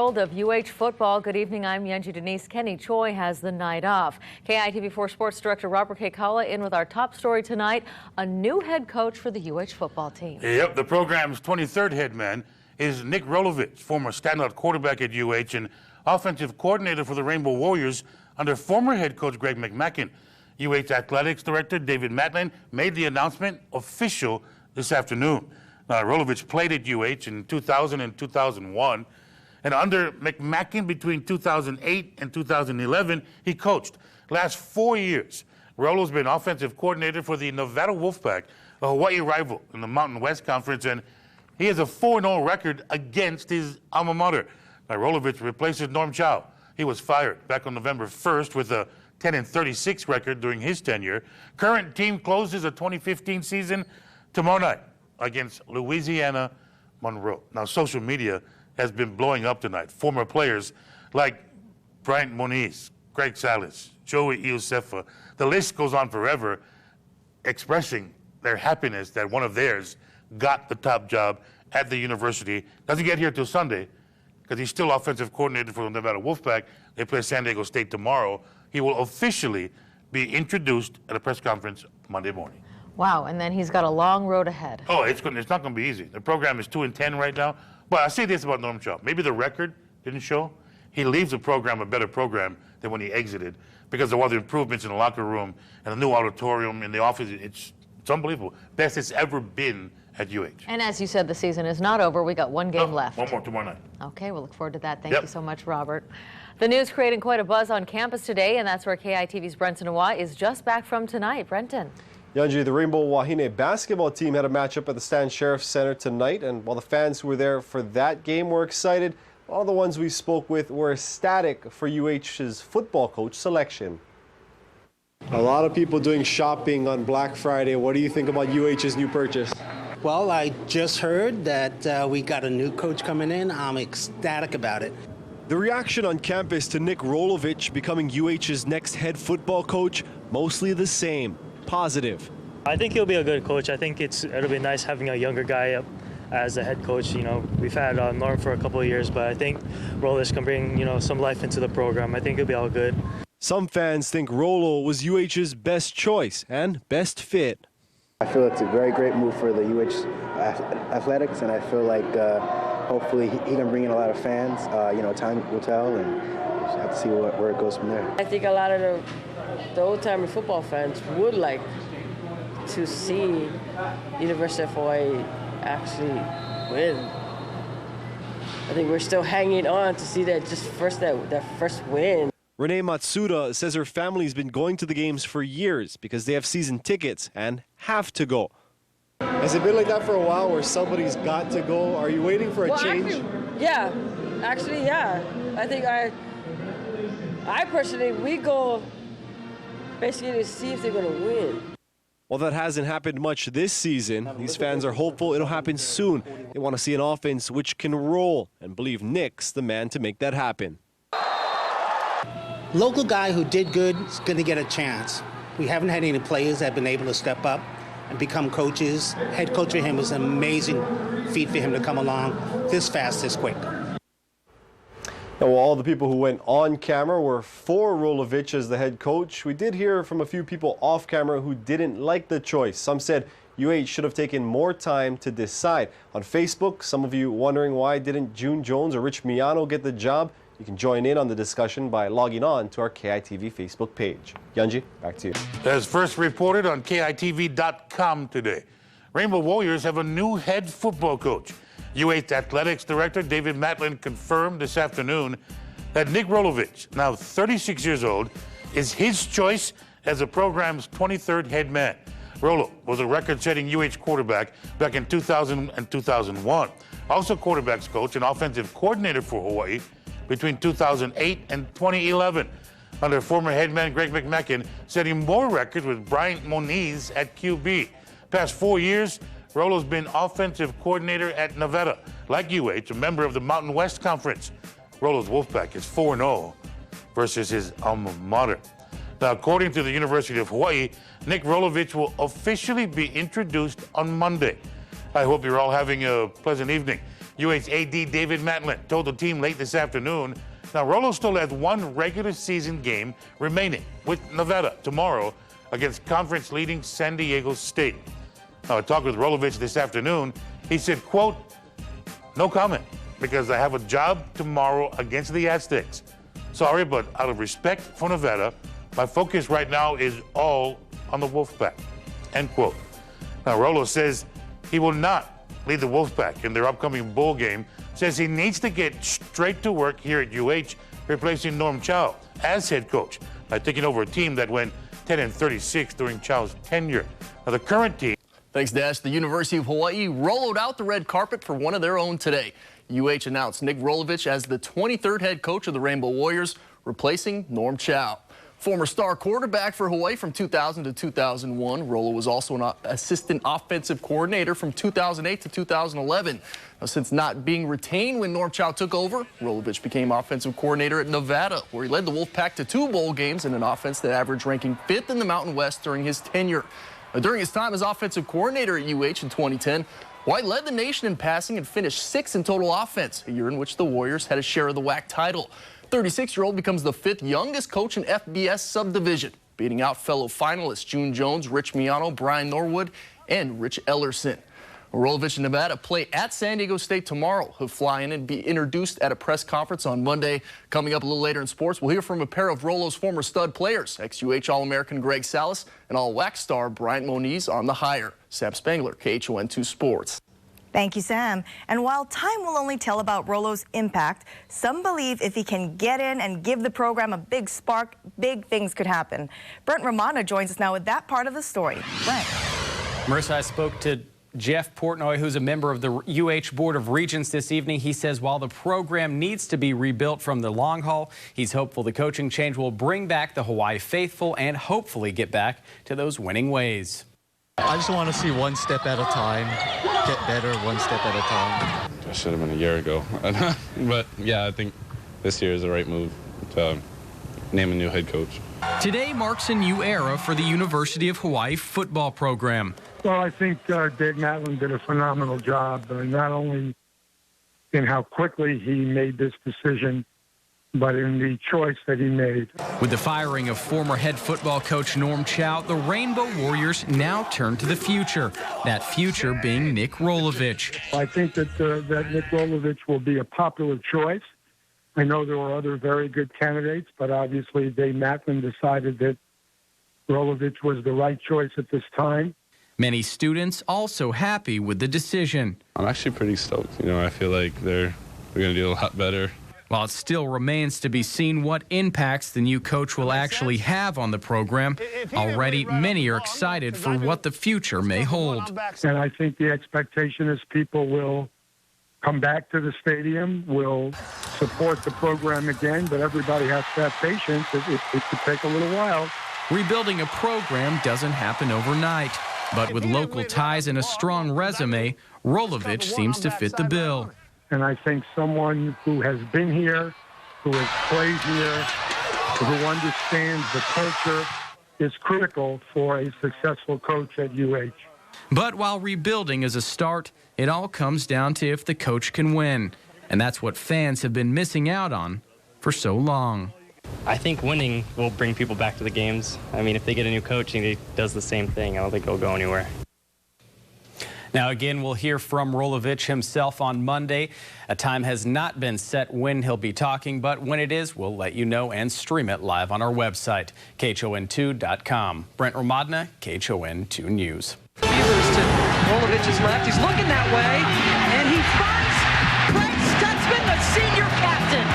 world of UH football. Good evening, I'm Yunji Denise. Kenny Choi has the night off. KITV4 Sports Director Robert Kekala in with our top story tonight, a new head coach for the UH football team. Yep, the program's 23rd head man is Nick Rolovich, former standout quarterback at UH and offensive coordinator for the Rainbow Warriors under former head coach Greg McMackin. UH Athletics Director David Matlin made the announcement official this afternoon. Now, Rolovich played at UH in 2000 and 2001, and under McMackin between 2008 and 2011, he coached. Last 4 years, Rolo's been offensive coordinator for the Nevada Wolfpack, a Hawaii rival in the Mountain West Conference, and he has a 4-0 record against his alma mater. Now, Rolovich replaces Norm Chow. He was fired back on November 1st with a 10-36 record during his tenure. Current team closes the 2015 season tomorrow night against Louisiana Monroe. Now, social media has been blowing up tonight. Former players like Bryant Moniz, Greg Salas, Joey Iosefa, the list goes on forever, expressing their happiness that one of theirs got the top job at the university. Doesn't get here till Sunday because he's still offensive coordinator for the Nevada Wolfpack. They play San Diego State tomorrow. He will officially be introduced at a press conference Monday morning. Wow, and then he's got a long road ahead. Oh, it's not going to be easy. The program is 2-10 right now. But I say this about Norm Chow. Maybe the record didn't show. He leaves the program a better program than when he exited because of all the improvements in the locker room and the new auditorium in the office. It's unbelievable. Best it's ever been at UH. And as you said, the season is not over. We got one game left. One more tomorrow night. Okay, we'll look forward to that. Thank you so much, Robert. The news creating quite a buzz on campus today, and that's where KITV's Brenton Awa is just back from tonight. Brenton. Yunji, the Rainbow Wahine basketball team had a matchup at the Stan Sheriff Center tonight, and while the fans who were there for that game were excited, all the ones we spoke with were ecstatic for UH's football coach selection. A lot of people doing shopping on Black Friday. What do you think about UH's new purchase? Well, I just heard that we got a new coach coming in. I'm ecstatic about it. The reaction on campus to Nick Rolovich becoming UH's next head football coach, mostly the same, positive. I think he'll be a good coach. I think it'll be nice having a younger guy up as a head coach. You know, we've had Norm for a couple of years, but I think Rolovich can bring, some life into the program. I think it'll be all good. Some fans think Rolo was UH's best choice and best fit. I feel it's a very great move for the UH athletics, and I feel like hopefully he can bring in a lot of fans. Time will tell, and we'll have to see where it goes from there. I think a lot of the old-timer football fans would like to see University of Hawaii actually win. I think we're still hanging on to see that first win. Renee Matsuda says her family's been going to the games for years because they have season tickets and have to go. Has it been like that for a while where somebody's got to go? Are you waiting for a change? Actually, yeah. I think I personally, we go basically to see if they're going to win. Well, that hasn't happened much this season. These fans are hopeful it'll happen soon. They want to see an offense which can roll and believe Nick's the man to make that happen. Local guy who did good is going to get a chance. We haven't had any players that have been able to step up and become coaches. Head coach for him was an amazing feat for him to come along this fast, this quick. Now, while all the people who went on camera were for Rolovich as the head coach, we did hear from a few people off camera who didn't like the choice. Some said UH should have taken more time to decide. On Facebook, some of you wondering why didn't June Jones or Rich Miano get the job? You can join in on the discussion by logging on to our KITV Facebook page. Yunji, back to you. As first reported on KITV.com today, Rainbow Warriors have a new head football coach. UH Athletics Director David Matlin confirmed this afternoon that Nick Rolovich, now 36 years old, is his choice as the program's 23rd head man. Rolo was a record-setting UH quarterback back in 2000 and 2001. Also quarterbacks coach and offensive coordinator for Hawaii between 2008 and 2011. Under former head man Greg McMackin, setting more records with Bryant Moniz at QB. Past 4 years, Rolo's been offensive coordinator at Nevada. Like UH, a member of the Mountain West Conference. Rolo's Wolfpack is 4-0 versus his alma mater. Now, according to the University of Hawaii, Nick Rolovich will officially be introduced on Monday. I hope you're all having a pleasant evening. UH AD David Matlin told the team late this afternoon, now Rolo still has one regular season game remaining with Nevada tomorrow against conference leading San Diego State. Now, I talked with Rolovich this afternoon. He said, quote, "No comment, because I have a job tomorrow against the Aztecs. Sorry, but out of respect for Nevada, my focus right now is all on the Wolfpack," end quote. Now, Rolo says he will not lead the Wolfpack in their upcoming bowl game, says he needs to get straight to work here at UH, replacing Norm Chow as head coach by taking over a team that went 10-36 during Chow's tenure. Now, the current team. Thanks, Dash. The University of Hawaii rolled out the red carpet for one of their own today. UH announced Nick Rolovich as the 23rd head coach of the Rainbow Warriors, replacing Norm Chow. Former star quarterback for Hawaii from 2000 to 2001, Rolo was also an assistant offensive coordinator from 2008 to 2011. Now, since not being retained when Norm Chow took over, Rolovich became offensive coordinator at Nevada, where he led the Wolfpack to 2 bowl games and an offense that averaged ranking 5th in the Mountain West during his tenure. Now, during his time as offensive coordinator at UH in 2010, White led the nation in passing and finished 6th in total offense, a year in which the Warriors had a share of the WAC title. 36-year-old becomes the 5th youngest coach in FBS subdivision, beating out fellow finalists June Jones, Rich Miano, Brian Norwood, and Rich Ellerson. Rolovich and Nevada play at San Diego State tomorrow. He'll fly in and be introduced at a press conference on Monday. Coming up a little later in sports, we'll hear from a pair of Rolo's former stud players, ex-UH All-American Greg Salas and All-WAC star Bryant Moniz on the hire. Sam Spangler, KHON2 Sports. Thank you, Sam. And while time will only tell about Rolo's impact, some believe if he can get in and give the program a big spark, big things could happen. Brent Romano joins us now with that part of the story. Brent. Marissa, I spoke to Jeff Portnoy, who's a member of the UH Board of Regents this evening. He says while the program needs to be rebuilt from the long haul, he's hopeful the coaching change will bring back the Hawaii faithful and hopefully get back to those winning ways. I just want to see one step at a time, get better one step at a time. That should have been a year ago. But yeah, I think this year is the right move to name a new head coach. Today marks a new era for the University of Hawaii football program. Well, I think Dave Matlin did a phenomenal job, not only in how quickly he made this decision, but in the choice that he made. With the firing of former head football coach Norm Chow, the Rainbow Warriors now turn to the future, that future being Nick Rolovich. I think that Nick Rolovich will be a popular choice. I know there were other very good candidates, but obviously Dave Matlin decided that Rolovich was the right choice at this time. Many students also happy with the decision. I'm actually pretty stoked. You know, I feel like we're going to do a lot better. While it still remains to be seen what impacts the new coach will actually have on the program, already many are excited for what the future may hold. And I think the expectation is people will come back to the stadium, will support the program again, but everybody has to have patience. It could take a little while. Rebuilding a program doesn't happen overnight, but with local ties and a strong resume, Rolovich seems to fit the bill. And I think someone who has been here, who has played here, who understands the culture is critical for a successful coach at UH. But while rebuilding is a start, it all comes down to if the coach can win. And that's what fans have been missing out on for so long. I think winning will bring people back to the games. I mean, if they get a new coach and he does the same thing, I don't think he'll go anywhere. Now, again, we'll hear from Rolovich himself on Monday. A time has not been set when he'll be talking, but when it is, we'll let you know and stream it live on our website, KHON2.com. Brent Romadna, KHON2 News. Beavers to Rolovich's left. He's looking that way, and he finds Craig Stutzman, the senior captain.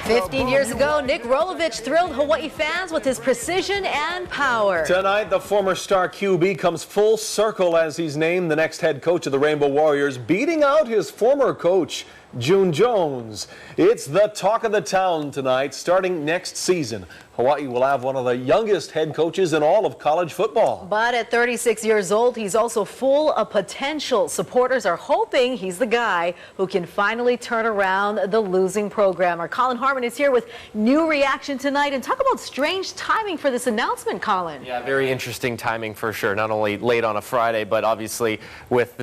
15 years ago, Nick Rolovich thrilled Hawaii fans with his precision and power. Tonight, the former star QB comes full circle as he's named the next head coach of the Rainbow Warriors, beating out his former coach, June Jones. It's the talk of the town tonight. Starting next season, Hawaii will have one of the youngest head coaches in all of college football. But at 36 years old, he's also full of potential. Supporters are hoping he's the guy who can finally turn around the losing program. Our Colin Harmon is here with new reaction tonight. And talk about strange timing for this announcement, Colin. Yeah, very interesting timing for sure. Not only late on a Friday, but obviously with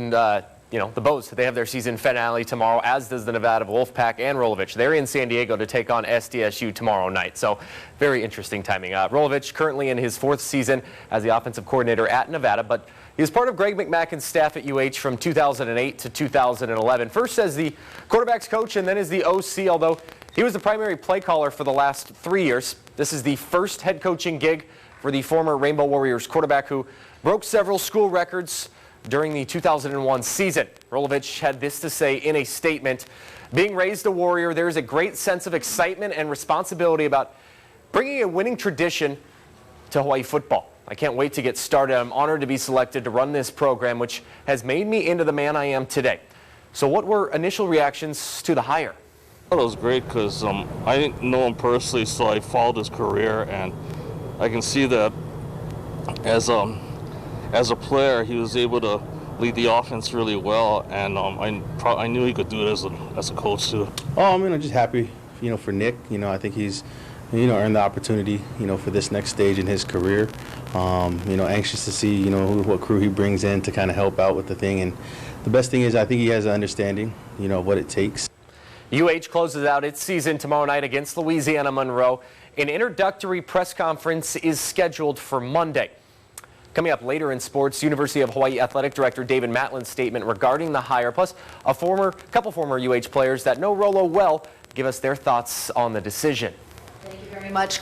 the Bows, they have their season finale tomorrow, as does the Nevada Wolfpack and Rolovich. They're in San Diego to take on SDSU tomorrow night. So very interesting timing. Rolovich currently in his 4th season as the offensive coordinator at Nevada, but he was part of Greg McMackin's staff at UH from 2008 to 2011. First as the quarterback's coach and then as the OC, although he was the primary play caller for the last 3 years. This is the first head coaching gig for the former Rainbow Warriors quarterback who broke several school records during the 2001 season. Rolovich had this to say in a statement: "Being raised a Warrior, there is a great sense of excitement and responsibility about bringing a winning tradition to Hawaii football. I can't wait to get started. I'm honored to be selected to run this program, which has made me into the man I am today." So what were initial reactions to the hire? It was great because I didn't know him personally, so I followed his career, and I can see that as a player, he was able to lead the offense really well, and I knew he could do it as a coach too. I'm just happy, for Nick. I think he's, earned the opportunity, for this next stage in his career. Anxious to see, what crew he brings in to kind of help out with the thing, and the best thing is I think he has an understanding, of what it takes. UH closes out its season tomorrow night against Louisiana Monroe. An introductory press conference is scheduled for Monday. Coming up later in sports, University of Hawaii Athletic Director David Matlin's statement regarding the hire, plus a couple former UH players that know Rolo well, give us their thoughts on the decision. Thank you very much.